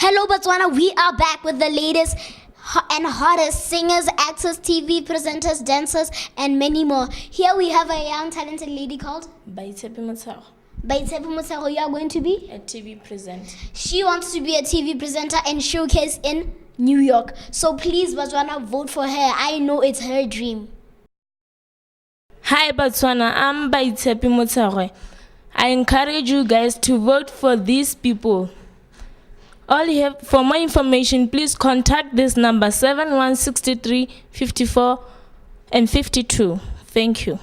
Hello Botswana, we are back with the latest and hottest singers, actors, TV presenters, dancers, and many more. Here we have a young talented lady called Baitshepi Motshegwe. Baitshepi Motshegwe. You are going to be A TV presenter. She wants to be a TV presenter and showcase in New York. So please, Botswana, vote for her. I know it's her dream. Hi Botswana, I'm Baitshepi Motshegwe. I encourage you guys to vote for these people. All you have, for more information, please contact this number 7163 54 and 52. Thank you.